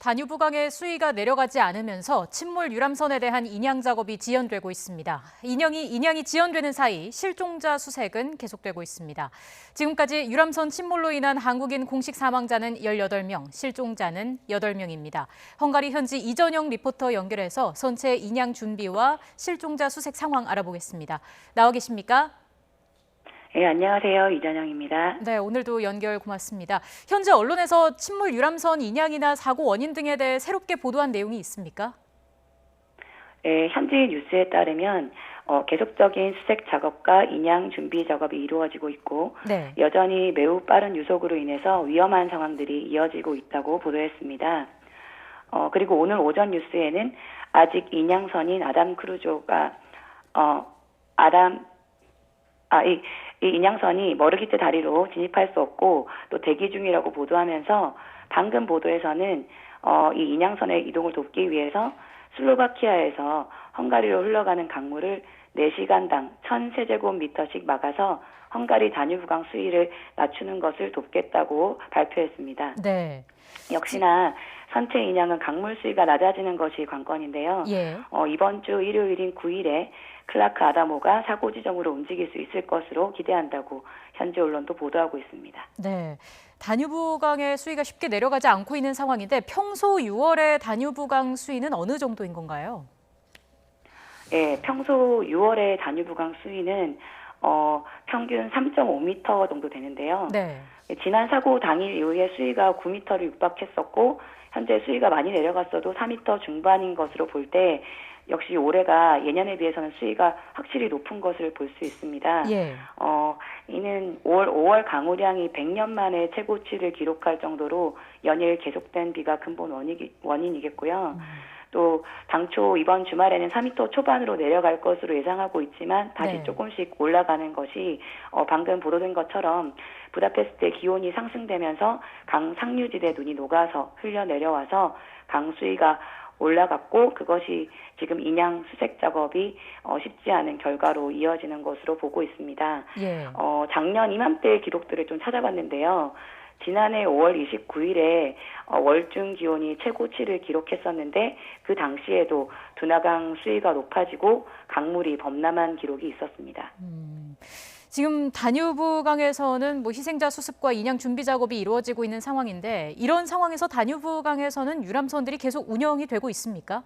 다뉴브강의 수위가 내려가지 않으면서 침몰 유람선에 대한 인양 작업이 지연되고 있습니다. 인양이 지연되는 사이 실종자 수색은 계속되고 있습니다. 지금까지 유람선 침몰로 인한 한국인 공식 사망자는 18명, 실종자는 8명입니다. 헝가리 현지 이전영 리포터 연결해서 선체 인양 준비와 실종자 수색 상황 알아보겠습니다. 나와 계십니까? 네, 안녕하세요. 이전영입니다. 네, 오늘도 연결 고맙습니다. 현재 언론에서 침몰 유람선 인양이나 사고 원인 등에 대해 새롭게 보도한 내용이 있습니까? 네, 현지 뉴스에 따르면 계속적인 수색 작업과 인양 준비 작업이 이루어지고 있고 네. 여전히 매우 빠른 유속으로 인해서 위험한 상황들이 이어지고 있다고 보도했습니다. 그리고 오늘 오전 뉴스에는 아직 인양선인 아담 크루조가 이 인양선이 머르기트 다리로 진입할 수 없고 또 대기 중이라고 보도하면서 방금 보도에서는 이 인양선의 이동을 돕기 위해서 슬로바키아에서 헝가리로 흘러가는 강물을 4시간당 1,000세제곱미터씩 막아서 헝가리 다뉴브강 수위를 낮추는 것을 돕겠다고 발표했습니다. 네. 역시나 선체 인양은 강물 수위가 낮아지는 것이 관건인데요. 예. 이번 주 일요일인 9일에 클라크 아다모가 사고 지점으로 움직일 수 있을 것으로 기대한다고 현지 언론도 보도하고 있습니다. 네. 다뉴브강의 수위가 쉽게 내려가지 않고 있는 상황인데 평소 6월의 다뉴브강 수위는 어느 정도인 건가요? 네, 평소 6월의 다뉴브강 수위는 평균 3.5m 정도 되는데요. 네. 지난 사고 당일 이후에 수위가 9m를 육박했었고 현재 수위가 많이 내려갔어도 4m 중반인 것으로 볼 때 역시 올해가 예년에 비해서는 수위가 확실히 높은 것을 볼 수 있습니다. 예. 이는 5월 강우량이 100년 만에 최고치를 기록할 정도로 연일 계속된 비가 근본 원인이겠고요. 또 당초 이번 주말에는 4m 초반으로 내려갈 것으로 예상하고 있지만 다시 네. 조금씩 올라가는 것이 방금 보도된 것처럼 부다페스트의 기온이 상승되면서 강 상류지대 눈이 녹아서 흘려 내려와서 강 수위가 올라갔고 그것이 지금 인양 수색 작업이 쉽지 않은 결과로 이어지는 것으로 보고 있습니다. 예. 작년 이맘때의 기록들을 좀 찾아봤는데요. 지난해 5월 29일에 월중 기온이 최고치를 기록했었는데 그 당시에도 두나강 수위가 높아지고 강물이 범람한 기록이 있었습니다. 지금 다뉴브강에서는 희생자 수습과 인양 준비 작업이 이루어지고 있는 상황인데 이런 상황에서 다뉴브강에서는 유람선들이 계속 운영이 되고 있습니까?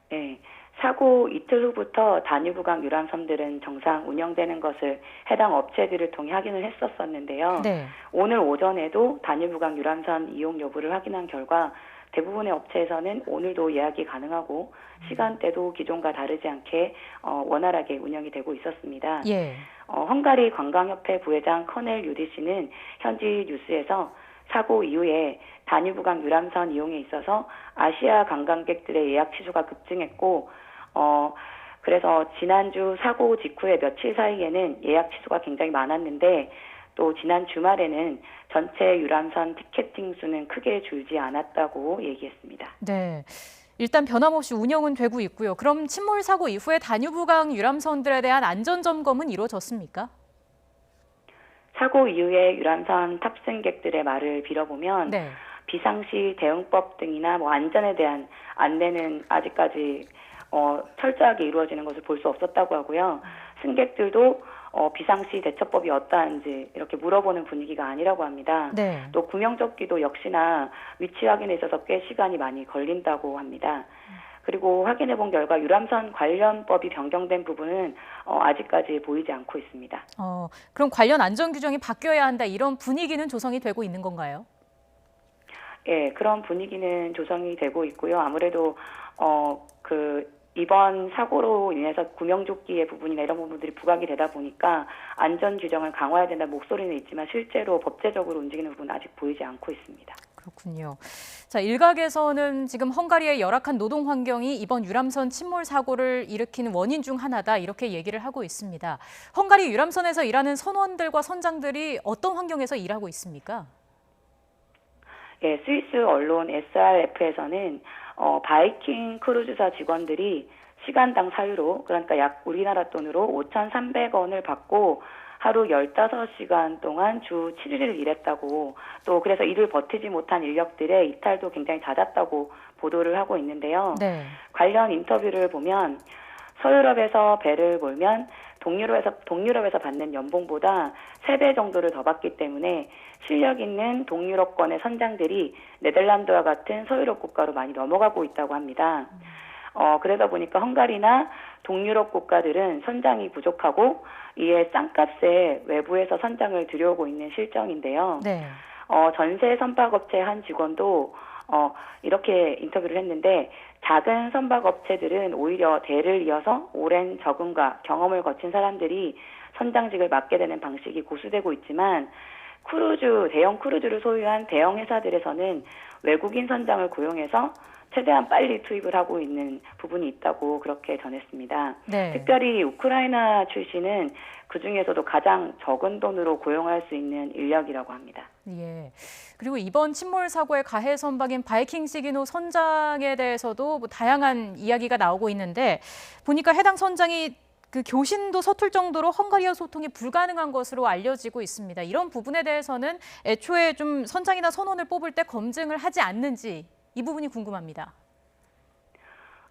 네. 사고 이틀 후부터 다뉴브강 유람선들은 정상 운영되는 것을 해당 업체들을 통해 확인을 했었었는데요. 네. 오늘 오전에도 다뉴브강 유람선 이용 여부를 확인한 결과 대부분의 업체에서는 오늘도 예약이 가능하고 시간대도 기존과 다르지 않게 원활하게 운영이 되고 있었습니다. 예. 헝가리 관광협회 부회장 커넬 유디 씨는 현지 뉴스에서 사고 이후에 다뉴브강 유람선 이용에 있어서 아시아 관광객들의 예약 취소가 급증했고 그래서 지난주 사고 직후에 며칠 사이에는 예약 취소가 굉장히 많았는데 또 지난 주말에는 전체 유람선 티켓팅 수는 크게 줄지 않았다고 얘기했습니다. 네. 일단 변함없이 운영은 되고 있고요. 그럼 침몰 사고 이후에 다뉴브강 유람선들에 대한 안전 점검은 이루어졌습니까? 사고 이후에 유람선 탑승객들의 말을 빌어보면 네. 비상시 대응법 등이나 안전에 대한 안내는 아직까지 철저하게 이루어지는 것을 볼 수 없었다고 하고요. 승객들도 비상시 대처법이 어떠한지 이렇게 물어보는 분위기가 아니라고 합니다. 네. 또 구명조끼도 역시나 위치 확인에 있어서 꽤 시간이 많이 걸린다고 합니다. 그리고 확인해 본 결과 유람선 관련법이 변경된 부분은 아직까지 보이지 않고 있습니다. 그럼 관련 안전 규정이 바뀌어야 한다 이런 분위기는 조성이 되고 있는 건가요? 예, 그런 분위기는 조성이 되고 있고요. 아무래도 이번 사고로 인해서 구명조끼의 부분이나 이런 부분들이 부각이 되다 보니까 안전 규정을 강화해야 된다는 목소리는 있지만 실제로 법제적으로 움직이는 부분은 아직 보이지 않고 있습니다. 그렇군요. 자, 일각에서는 지금 헝가리의 열악한 노동 환경이 이번 유람선 침몰 사고를 일으키는 원인 중 하나다 이렇게 얘기를 하고 있습니다. 헝가리 유람선에서 일하는 선원들과 선장들이 어떤 환경에서 일하고 있습니까? 예, 스위스 언론 SRF에서는 바이킹 크루즈사 직원들이 시간당 사유로 그러니까 약 우리나라 돈으로 5,300원을 받고 하루 15시간 동안 주 7일을 일했다고, 또 그래서 이를 버티지 못한 인력들의 이탈도 굉장히 잦았다고 보도를 하고 있는데요. 네. 관련 인터뷰를 보면 서유럽에서 배를 몰면 동유럽에서 받는 연봉보다 3배 정도를 더 받기 때문에 실력 있는 동유럽권의 선장들이 네덜란드와 같은 서유럽 국가로 많이 넘어가고 있다고 합니다. 그러다 보니까 헝가리나 동유럽 국가들은 선장이 부족하고 이에 싼값에 외부에서 선장을 들여오고 있는 실정인데요. 네. 전세 선박업체 한 직원도 이렇게 인터뷰를 했는데, 작은 선박업체들은 오히려 대를 이어서 오랜 적응과 경험을 거친 사람들이 선장직을 맡게 되는 방식이 고수되고 있지만, 대형 크루즈를 소유한 대형 회사들에서는 외국인 선장을 고용해서 최대한 빨리 투입을 하고 있는 부분이 있다고 그렇게 전했습니다. 네. 특별히 우크라이나 출신은 그중에서도 가장 적은 돈으로 고용할 수 있는 인력이라고 합니다. 예. 그리고 이번 침몰 사고의 가해 선박인 바이킹 시기노 선장에 대해서도 뭐 다양한 이야기가 나오고 있는데, 보니까 해당 선장이 그 교신도 서툴 정도로 헝가리어 소통이 불가능한 것으로 알려지고 있습니다. 이런 부분에 대해서는 애초에 좀 선장이나 선원을 뽑을 때 검증을 하지 않는지, 이 부분이 궁금합니다.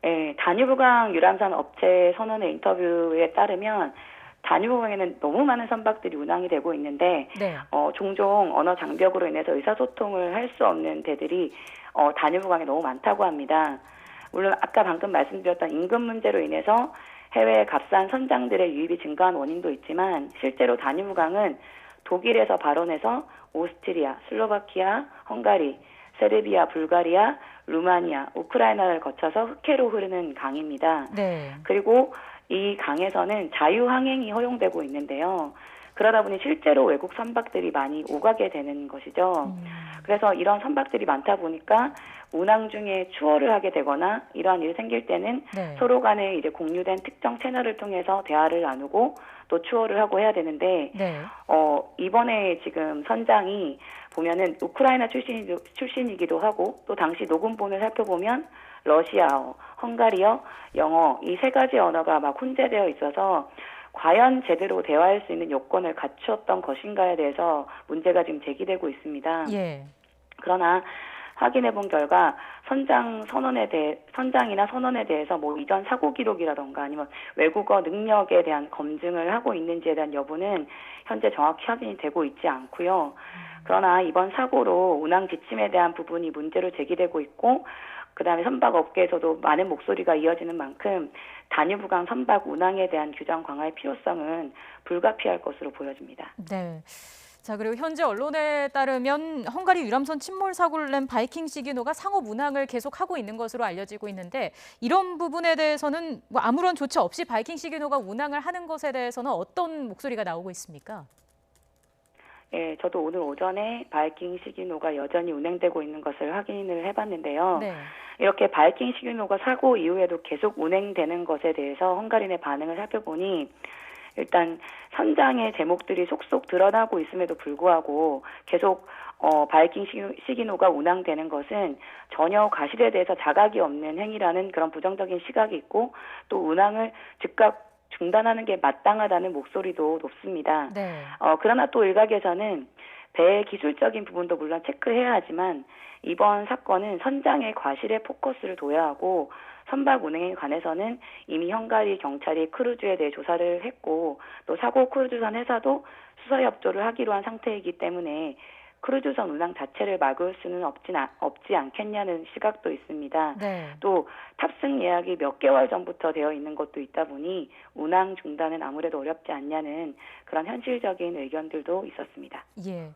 네, 다뉴브강 유람선 업체 선원의 인터뷰에 따르면 다뉴브강에는 너무 많은 선박들이 운항이 되고 있는데, 네. 종종 언어 장벽으로 인해서 의사소통을 할 수 없는 대들이 다뉴브강에 너무 많다고 합니다. 물론 아까 방금 말씀드렸던 임금 문제로 인해서 해외 값싼 선장들의 유입이 증가한 원인도 있지만, 실제로 다뉴브강은 독일에서 발원해서 오스트리아, 슬로바키아, 헝가리, 세르비아, 불가리아, 루마니아, 우크라이나를 거쳐서 흑해로 흐르는 강입니다. 네. 그리고 이 강에서는 자유항행이 허용되고 있는데요. 그러다 보니 실제로 외국 선박들이 많이 오가게 되는 것이죠. 그래서 이런 선박들이 많다 보니까 운항 중에 추월을 하게 되거나 이러한 일이 생길 때는 네. 서로 간에 이제 공유된 특정 채널을 통해서 대화를 나누고 또 추월을 하고 해야 되는데, 네. 이번에 지금 선장이 보면은 우크라이나 출신이기도 하고, 또 당시 녹음본을 살펴보면 러시아어, 헝가리어, 영어 이 3가지 언어가 막 혼재되어 있어서 과연 제대로 대화할 수 있는 요건을 갖추었던 것인가에 대해서 문제가 지금 제기되고 있습니다. 예. 그러나 확인해 본 결과 선장이나 선원에 대해서 뭐 이전 사고 기록이라던가 아니면 외국어 능력에 대한 검증을 하고 있는지에 대한 여부는 현재 정확히 확인이 되고 있지 않고요. 그러나 이번 사고로 운항 지침에 대한 부분이 문제로 제기되고 있고, 그다음에 선박 업계에서도 많은 목소리가 이어지는 만큼 다뉴브강 선박 운항에 대한 규정 강화의 필요성은 불가피할 것으로 보여집니다. 네. 자, 그리고 현재 언론에 따르면 헝가리 유람선 침몰 사고를 낸 바이킹 시기노가 상업 운항을 계속하고 있는 것으로 알려지고 있는데, 이런 부분에 대해서는 뭐 아무런 조치 없이 바이킹 시기노가 운항을 하는 것에 대해서는 어떤 목소리가 나오고 있습니까? 예, 저도 오늘 오전에 바이킹 시기노가 여전히 운행되고 있는 것을 확인을 해봤는데요. 네. 이렇게 바이킹 시기노가 사고 이후에도 계속 운행되는 것에 대해서 헝가리의 반응을 살펴보니, 일단 선장의 제목들이 속속 드러나고 있음에도 불구하고 계속 바이킹 시기노가 운항되는 것은 전혀 과실에 대해서 자각이 없는 행위라는 그런 부정적인 시각이 있고, 또 운항을 즉각 중단하는 게 마땅하다는 목소리도 높습니다. 네. 그러나 또 일각에서는 배의 기술적인 부분도 물론 체크해야 하지만, 이번 사건은 선장의 과실에 포커스를 둬야 하고, 선박 운행에 관해서는 이미 헝가리 경찰이 크루즈에 대해 조사를 했고, 또 사고 크루즈선 회사도 수사 협조를 하기로 한 상태이기 때문에 크루즈선 운항 자체를 막을 수는 없지 않겠냐는 시각도 있습니다. 네. 또 탑승 예약이 몇 개월 전부터 되어 있는 것도 있다 보니 운항 중단은 아무래도 어렵지 않냐는 그런 현실적인 의견들도 있었습니다. 예.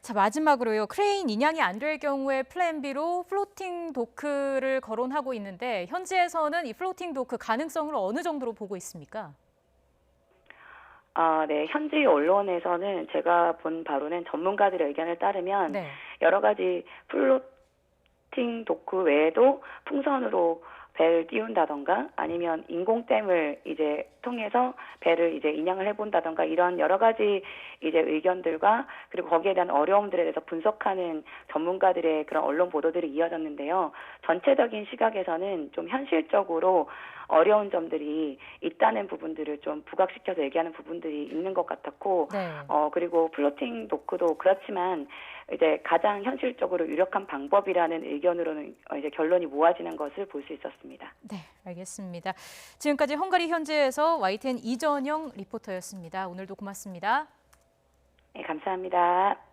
자, 마지막으로요. 크레인 인양이 안 될 경우에 플랜 B로 플로팅 도크를 거론하고 있는데, 현지에서는 이 플로팅 도크 가능성을 어느 정도로 보고 있습니까? 네. 현지 언론에서는 제가 본 바로는 전문가들의 의견을 따르면 네. 여러 가지 플로팅 도크 외에도 풍선으로 배를 띄운다던가 아니면 인공댐을 이제 통해서 배를 이제 인양을 해본다던가 이런 여러 가지 이제 의견들과 그리고 거기에 대한 어려움들에 대해서 분석하는 전문가들의 그런 언론 보도들이 이어졌는데요. 전체적인 시각에서는 좀 현실적으로 어려운 점들이 있다는 부분들을 좀 부각시켜서 얘기하는 부분들이 있는 것 같았고, 네. 그리고 플로팅 도크도 그렇지만 이제 가장 현실적으로 유력한 방법이라는 의견으로는 이제 결론이 모아지는 것을 볼 수 있었습니다. 네, 알겠습니다. 지금까지 헝가리 현지에서 YTN 이전영 리포터였습니다. 오늘도 고맙습니다. 네, 감사합니다.